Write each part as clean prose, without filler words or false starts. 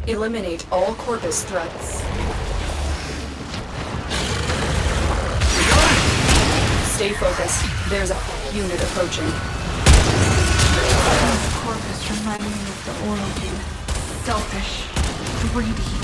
Eliminate all Corpus threats. Stay focused. There's a unit approaching. Corpus remind me of the oral dude. Selfish. Greedy.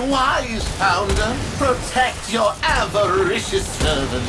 Wise founder, protect your avaricious servant.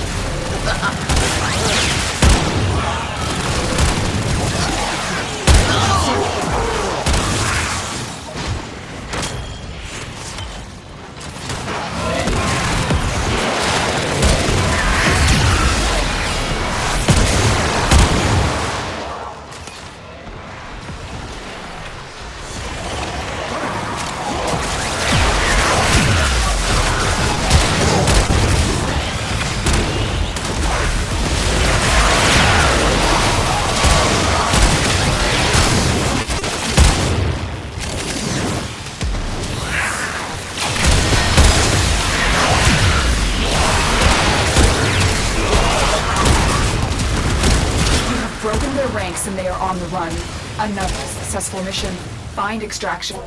And they are on the run. Another successful mission. Find extraction.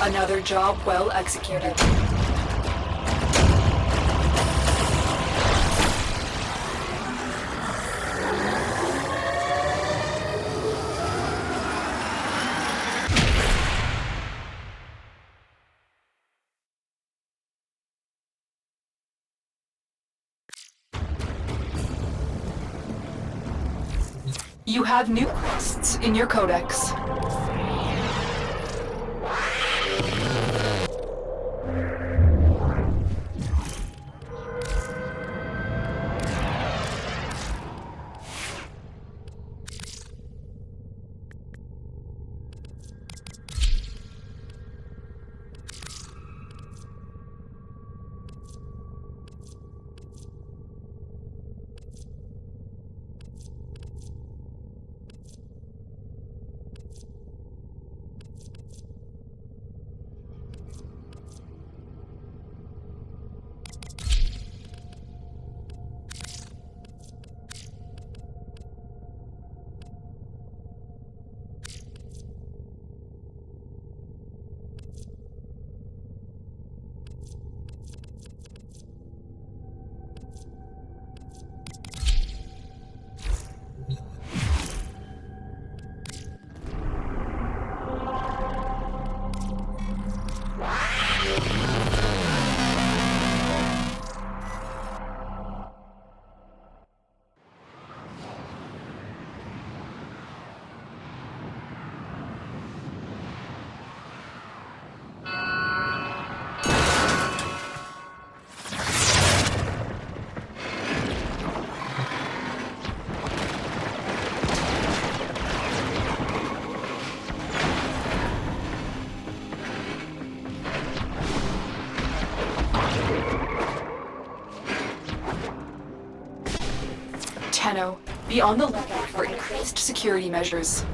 Another job well executed. You have new quests in your codex. Be on the lookout for increased security measures.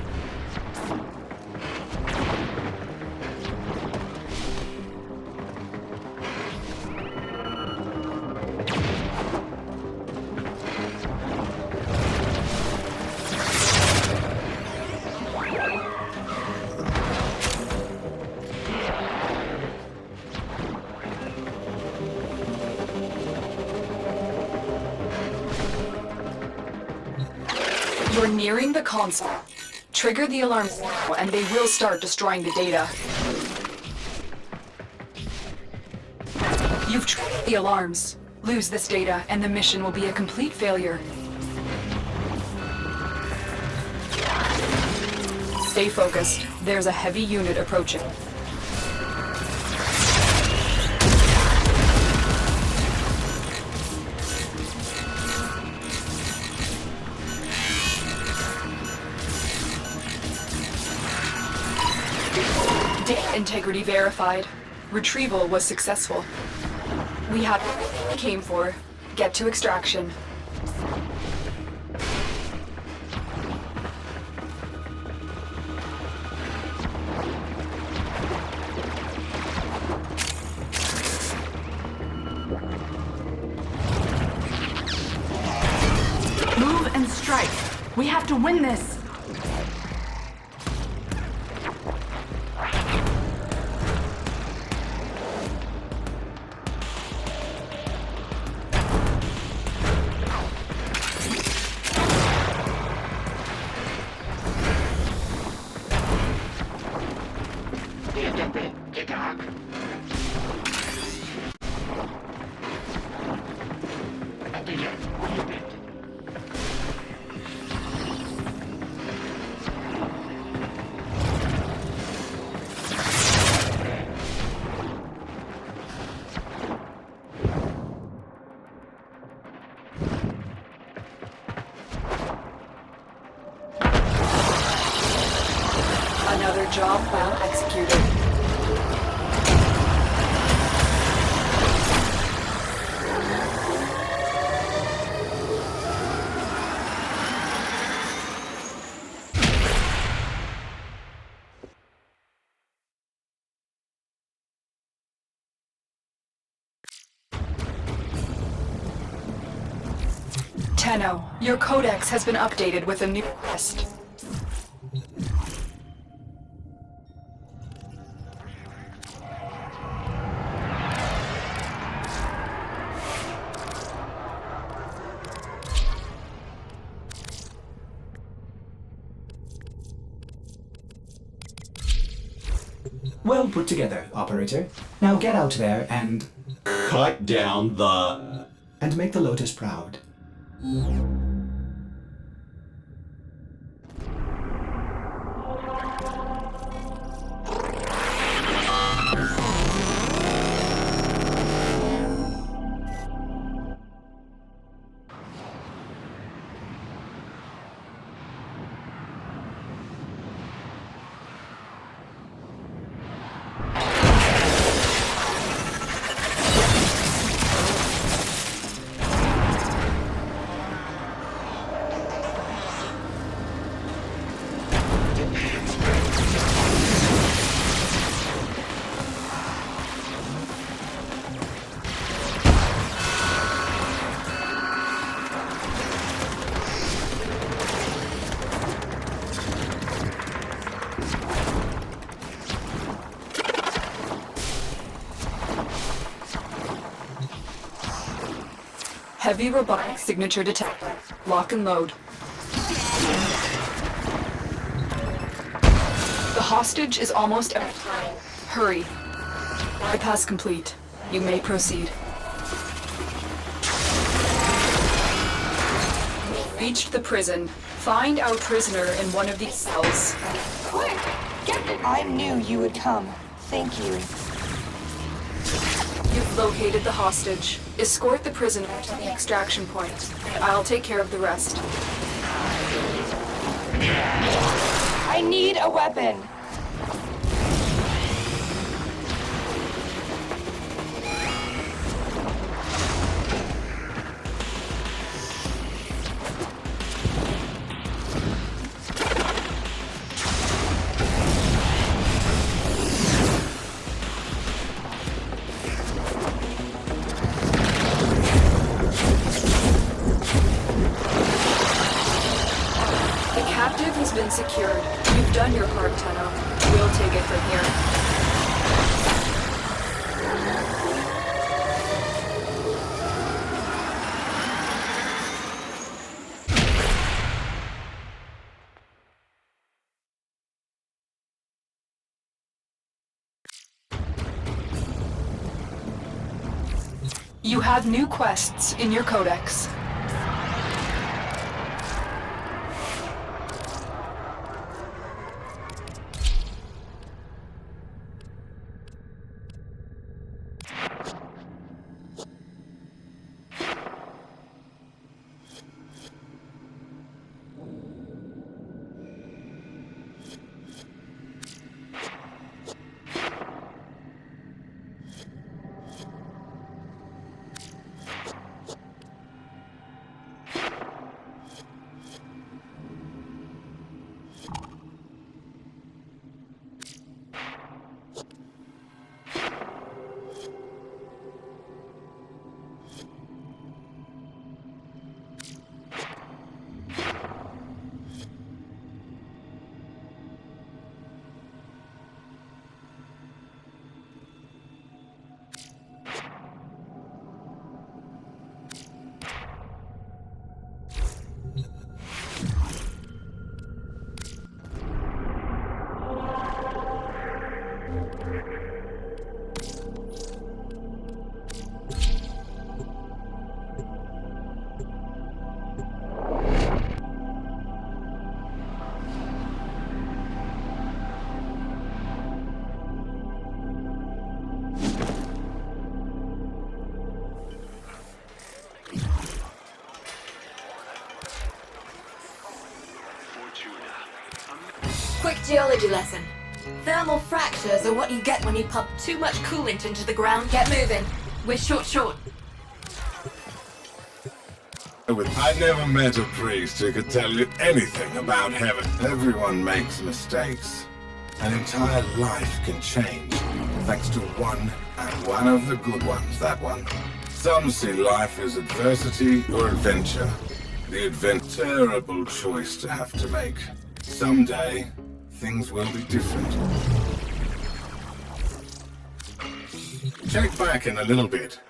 You're nearing the console. Trigger the alarm signal and they will start destroying the data. You've triggered the alarms. Lose this data and the mission will be a complete failure. Stay focused. There's a heavy unit approaching. Data integrity verified. Retrieval was successful. We have what we came for. Get to extraction. Move and strike. We have to win this. Another job well executed. Tenno, your codex has been updated with a new quest. Well put together, operator. Now get out there and Cut down the... make the Lotus proud. Heavy robotic signature detected. Lock and load. The hostage is almost out. Hurry. Bypass complete. You may proceed. Reached the prison. Find our prisoner in one of these cells. Quick! I knew you would come. Thank you. You've located the hostage. Escort the prisoner to the extraction point. I'll take care of the rest. I need a weapon. Captive has been secured. You've done your part, Tenno. We'll take it from here. You have new quests in your codex. Quick geology lesson. Thermal fractures are what you get when you pump too much coolant into the ground. Get moving. We're short. I never met a priest who could tell you anything about heaven. Everyone makes mistakes. An entire life can change, thanks to one, and one of the good ones, that one. Some see life as adversity or adventure. The terrible choice to have to make. Someday, things will be different. Check back in a little bit.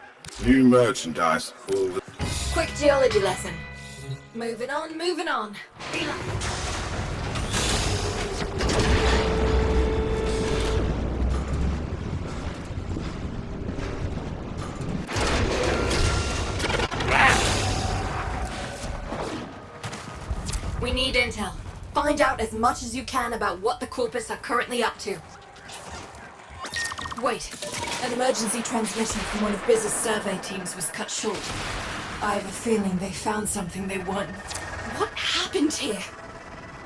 New merchandise. All the Quick geology lesson. Moving on. We need intel. Find out as much as you can about what the Corpus are currently up to. Wait, an emergency transmission from one of Biz's survey teams was cut short. I have a feeling they found something they want. What happened here?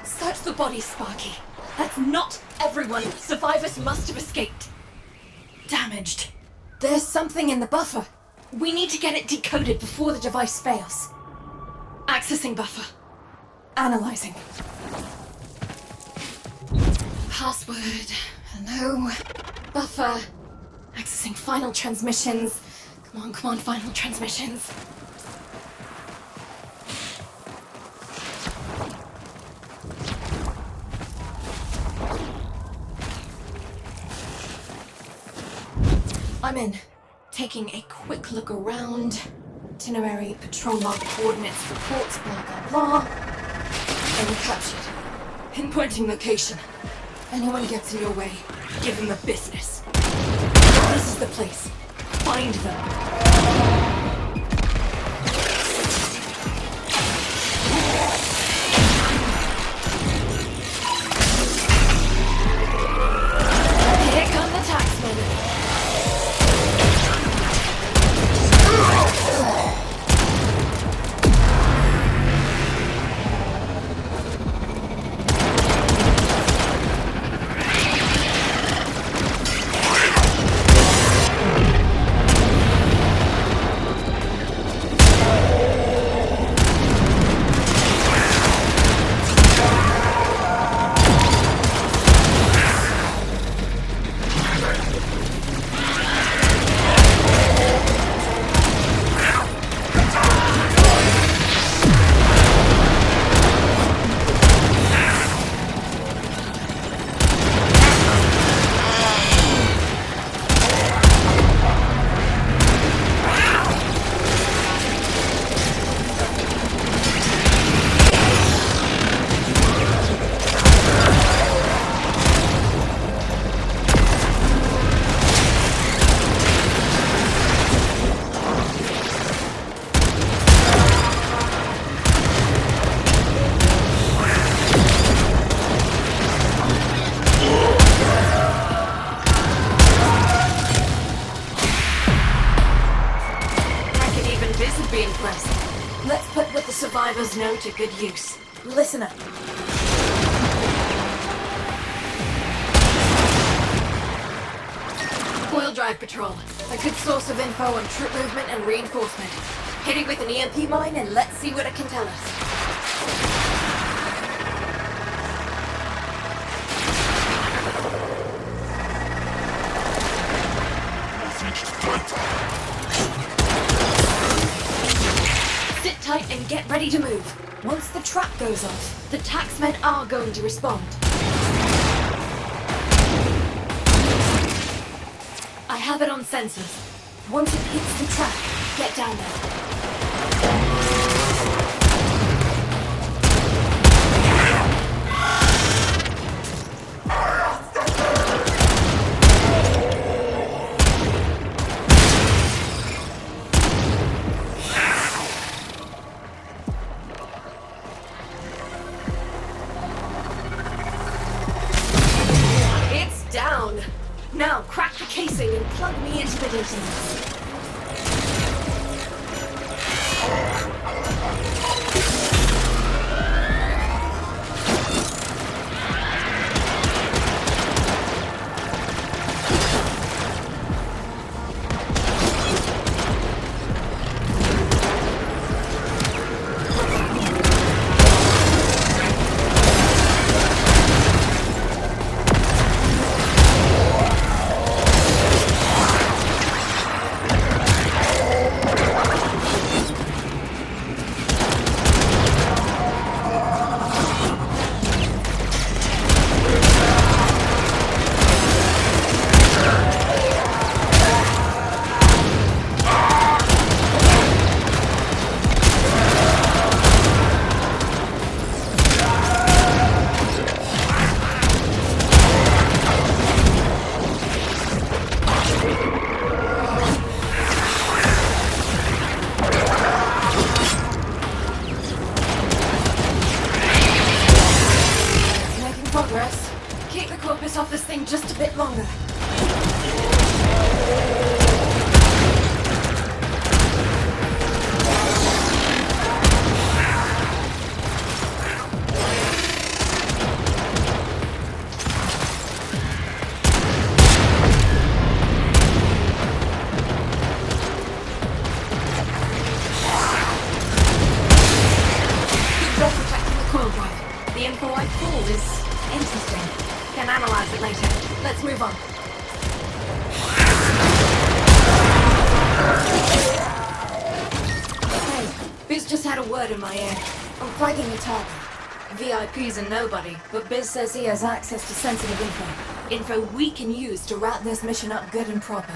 Search the body, Sparky. That's not everyone. Survivors must have escaped. Damaged. There's something in the buffer. We need to get it decoded before the device fails. Accessing buffer. Analyzing. Password. Hello. Buffer. Accessing final transmissions. Come on, final transmissions. I'm in. Taking a quick look around. Itinerary, patrol log, coordinates, reports, blah blah blah. Enemy captured. Pinpointing location. Anyone gets in your way, give them the business. This is the place. Find them. Here come the taxmen. us know to good use. Listen up. Oil drive patrol. A good source of info on troop movement and reinforcement. Hit it with an EMP mine and let's see what it can tell us. Sit tight and get ready to move. Once the trap goes off, the taxmen are going to respond. I have it on sensors. Once it hits the trap, get down there. It's down. Now crack the casing and plug me into the database. Progress. Keep the corpus off this thing just a bit longer. Keep protecting the coil drive. The info I pulled is interesting. Can analyze it later. Let's move on. Hey, Biz just had a word in my ear. I'm flagging the target. VIP's a nobody, but Biz says he has access to sensitive info. Info we can use to wrap this mission up good and proper.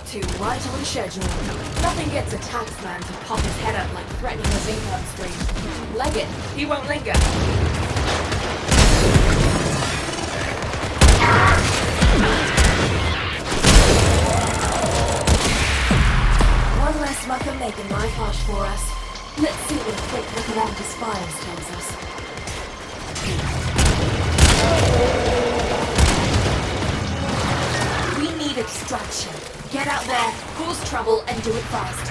to, right on schedule. Nothing gets a taxman to pop his head up like threatening his income stream. Leg it, he won't linger. One less mucker making life harsh for us. Let's see what a quick look around his fires tells us. We need extraction. Get out there, cause trouble, and do it fast.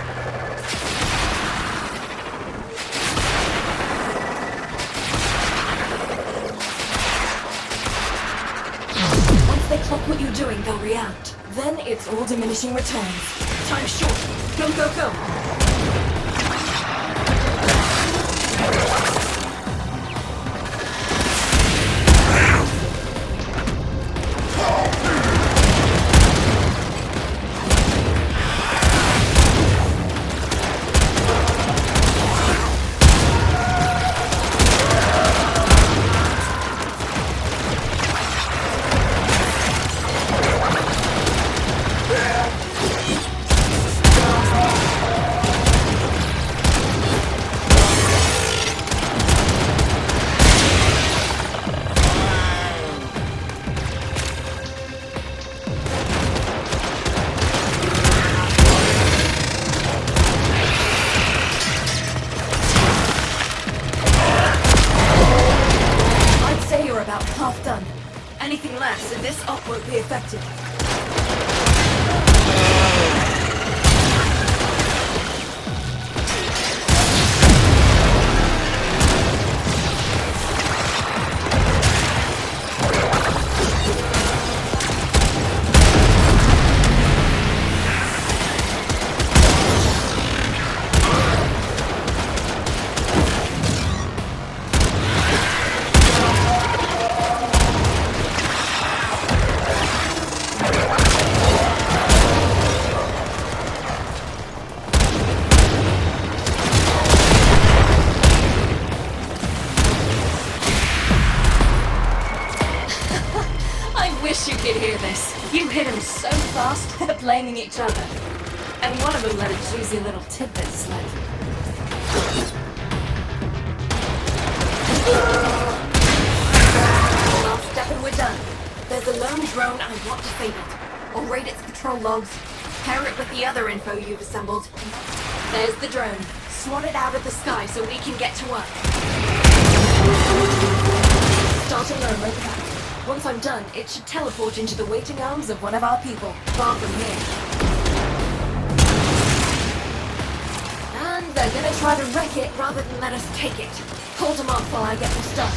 Once they clock what you're doing, they'll react. Then it's all diminishing returns. Time's short. Go, go, go. About half done. Anything less, and this op won't be effective. You could hear this. You hit them so fast, they're blaming each other. And one of them let a juicy little tidbit slip. Last step and we're done. There's a lone drone I want disabled. I'll raid its patrol logs, pair it with the other info you've assembled. There's the drone. Swat it out of the sky so we can get to work. Start alone right back. Once I'm done, it should teleport into the waiting arms of one of our people, far from here. And they're gonna try to wreck it rather than let us take it. Hold them off while I get the stuff.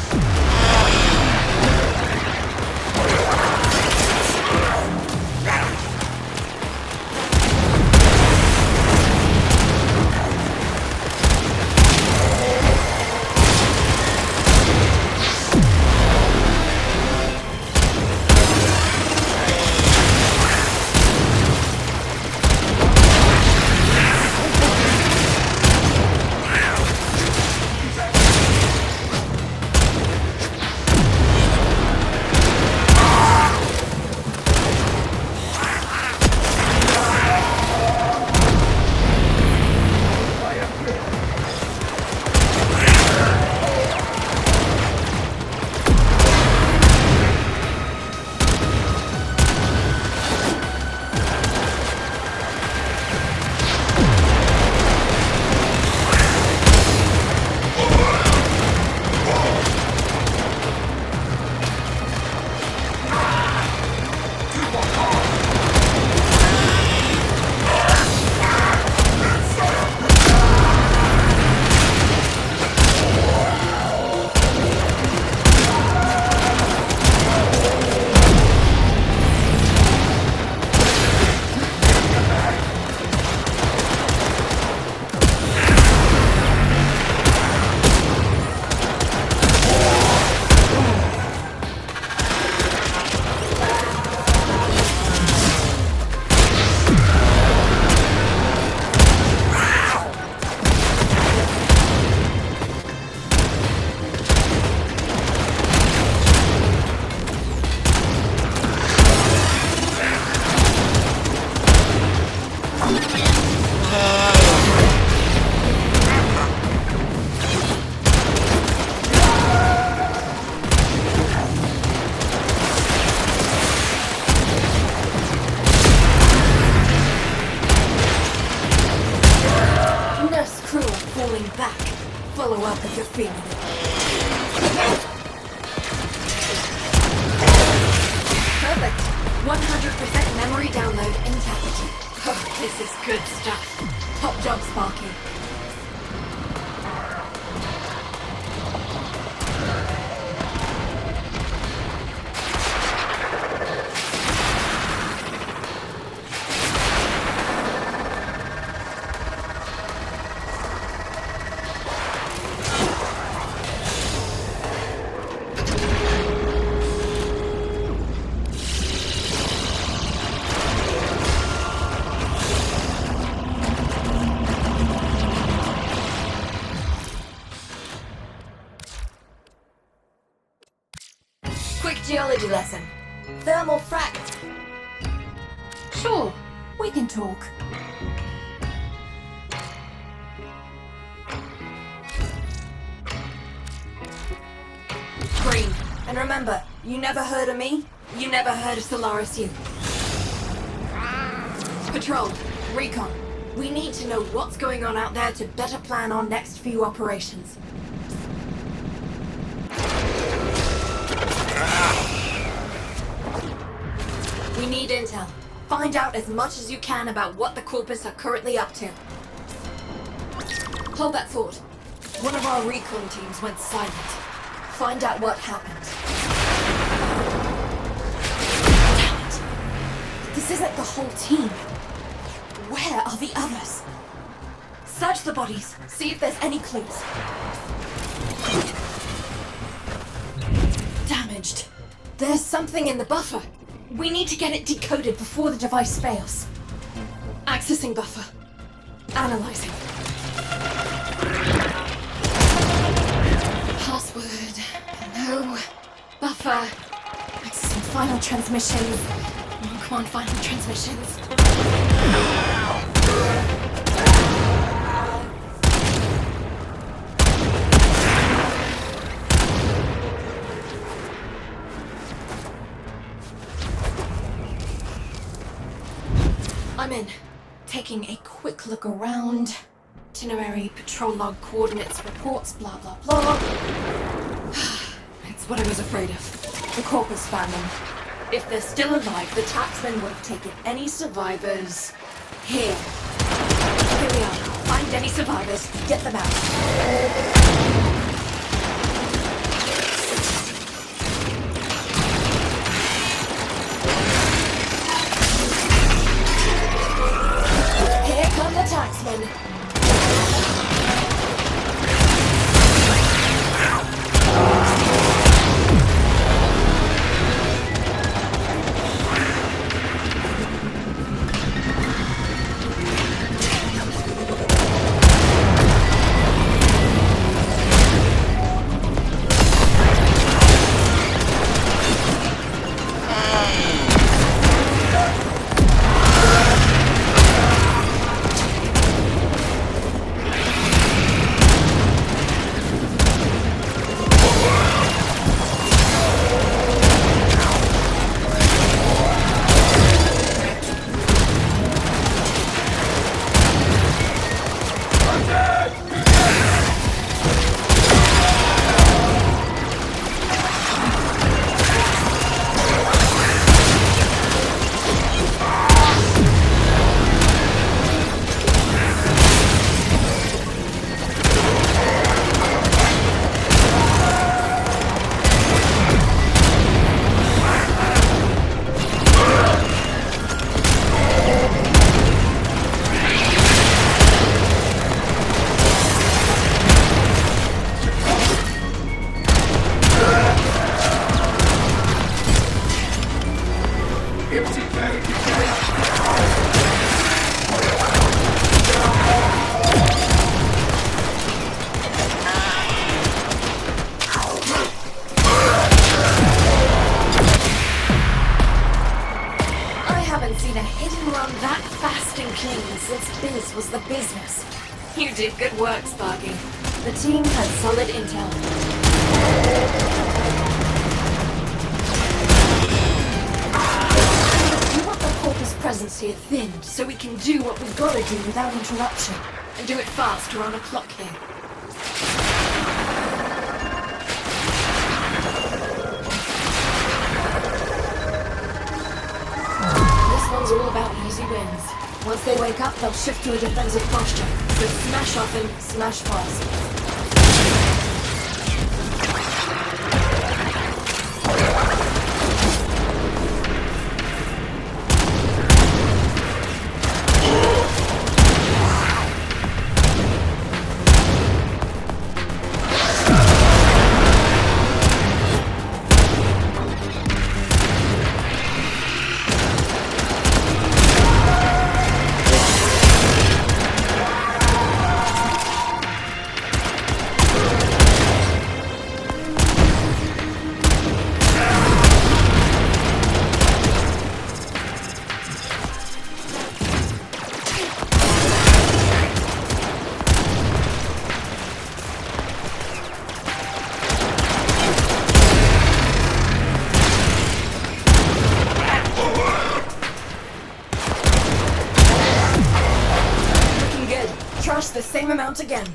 up if you're feeling it. Perfect. 100% memory download intact. Oh, this is good stuff. Top job, Sparky. Quick geology lesson. Thermal frac. Sure, we can talk. Green. And remember, you never heard of me, you never heard of Solaris U. Patrol, recon. We need to know what's going on out there to better plan our next few operations. We need intel. Find out as much as you can about what the Corpus are currently up to. Hold that thought. One of our recon teams went silent. Find out what happened. Damn it! This isn't the whole team. Where are the others? Search the bodies. See if there's any clues. Damaged. There's something in the buffer. We need to get it decoded before the device fails. Accessing buffer. Analyzing. Password. No. Buffer. Accessing final transmissions. Come on, final transmissions. I'm in. Taking a quick look around. Itinerary, patrol log, coordinates, reports, blah blah blah. It's what I was afraid of. The Corpus found them. If they're still alive, the taxmen would have taken any survivors here. Here we are. Find any survivors, get them out. The taxman. Biz was the business. You did good work, Sparky. The team had solid intel. We want the Corpus presence here thinned so we can do what we gotta do without interruption. And do it fast, we're on a clock here. It's all about easy wins. Once they wake up, they'll shift to a defensive posture. So smash often, smash fast. The same amount again.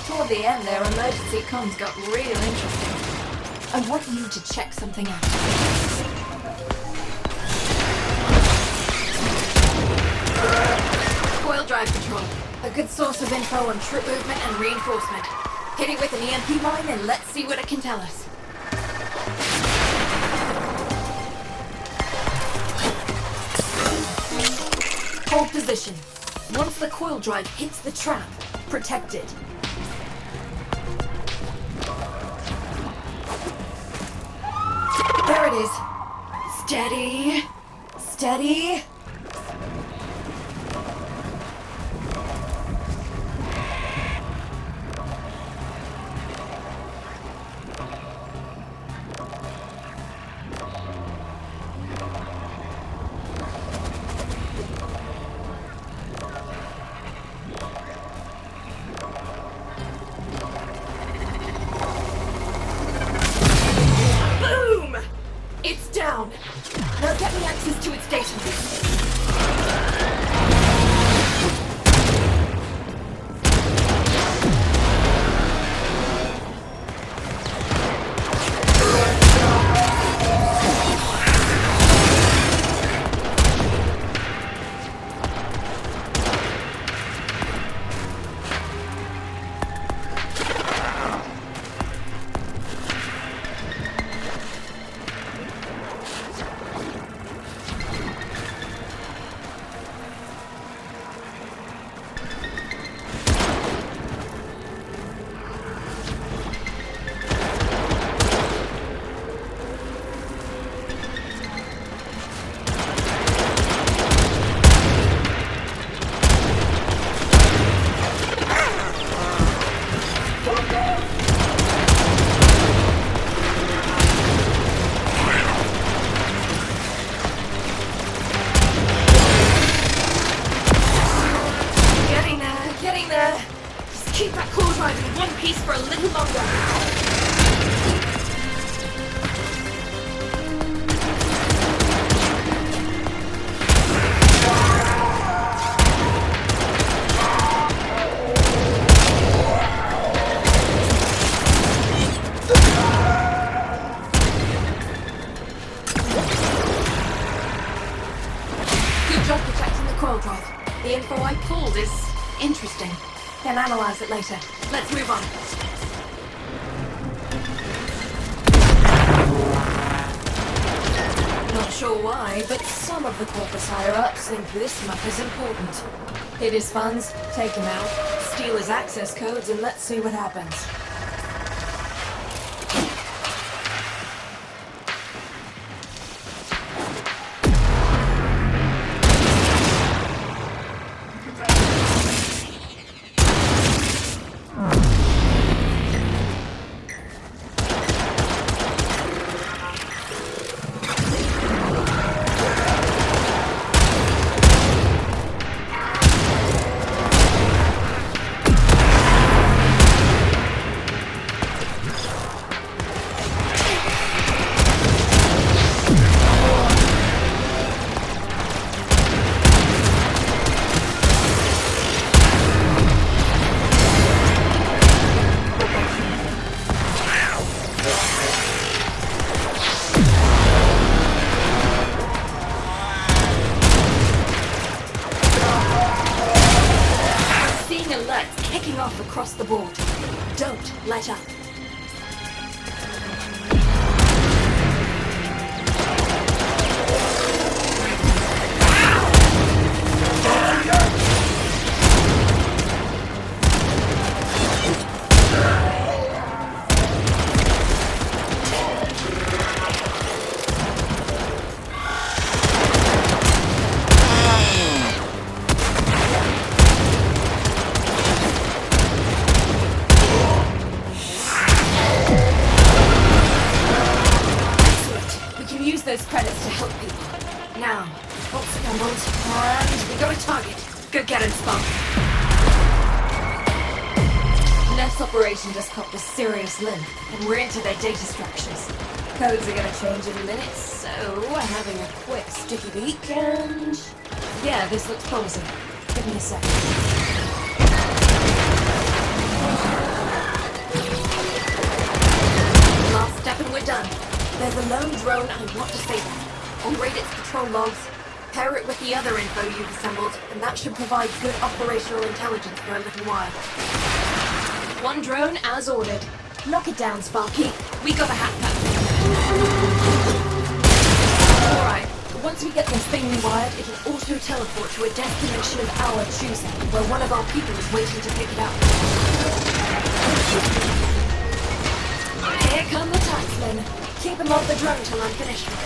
Toward the end, their emergency comms got real interesting. I want you to check something out. Coil drive control. A good source of info on troop movement and reinforcement. Hit it with an EMP mine and let's see what it can tell us. Hold position. Once the coil drive hits the trap, protect it. There it is. Steady. Steady. Down. Now get me access to its database. Keep that core drive in one piece for a little longer. Good job protecting the coil drive. The info I pulled is interesting. Can analyze it later. Let's move on. Not sure why, but some of the corpus higher-ups think this map is important. Hit his funds, take him out, steal his access codes, and let's see what happens. across the board. Don't let up. Those credits to help people. Now, bolt assembled, and we got a target. Go get him, Spark. Next operation just copped a serious limp, and we're into their data structures. Codes are gonna change in a minute, so we're having a quick sticky beak, and yeah, this looks promising. Give me a sec. Last step and we're done. There's a lone drone I want to save. I'll read its patrol logs, pair it with the other info you've assembled, and that should provide good operational intelligence for a little while. One drone as ordered. Knock it down, Sparky. We got a hat pack. Alright, once we get this thing rewired, it'll auto-teleport to a destination of our choosing, where one of our people is waiting to pick it up. Here come the taxmen. Keep them off the drone till I'm finished with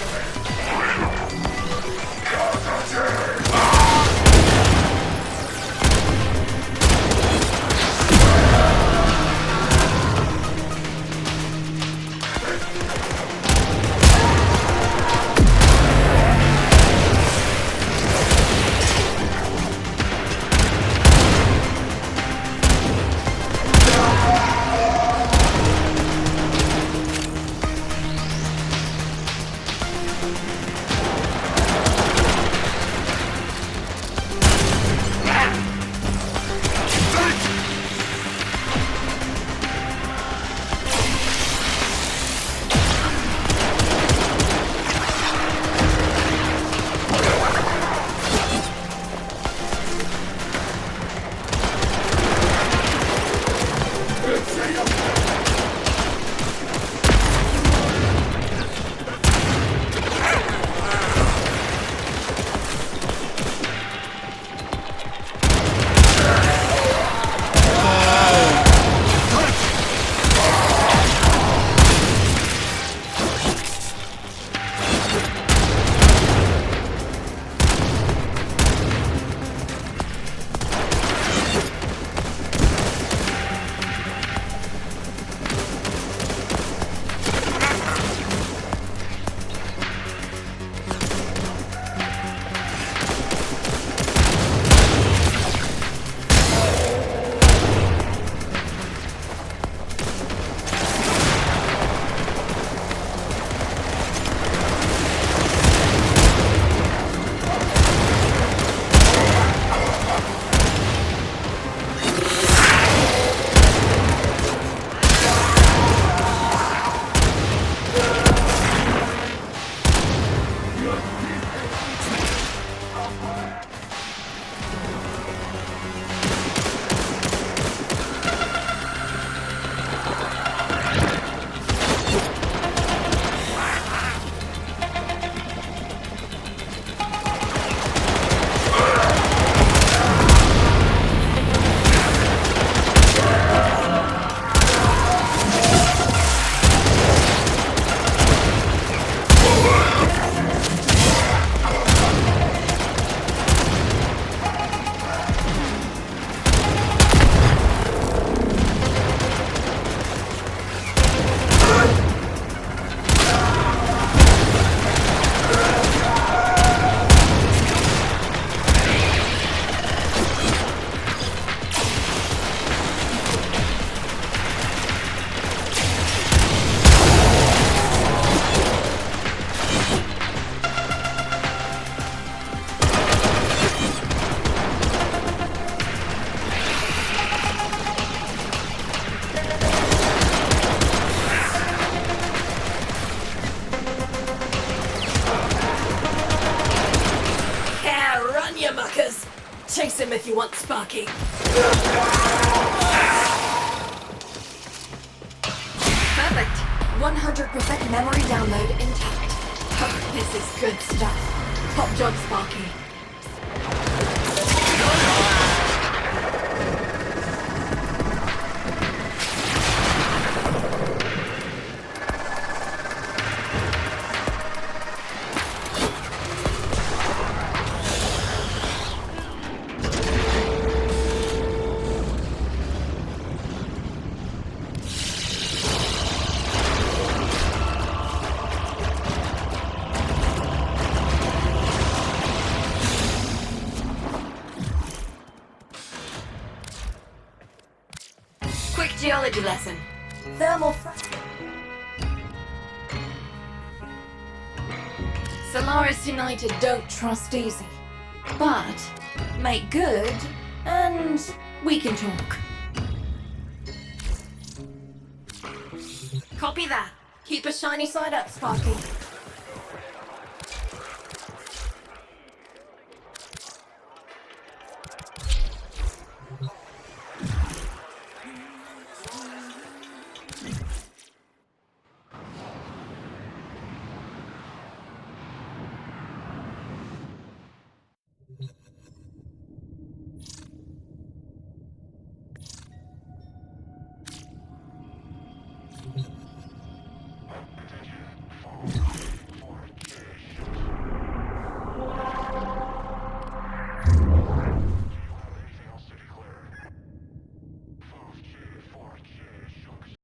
Chase him if you want, Sparky. 100% memory download intact. Oh, this is good stuff. Top job, Sparky. Quick geology lesson. Thermal. Solaris United don't trust easy. But make good, and we can talk. Copy that. Keep a shiny side up, Sparky.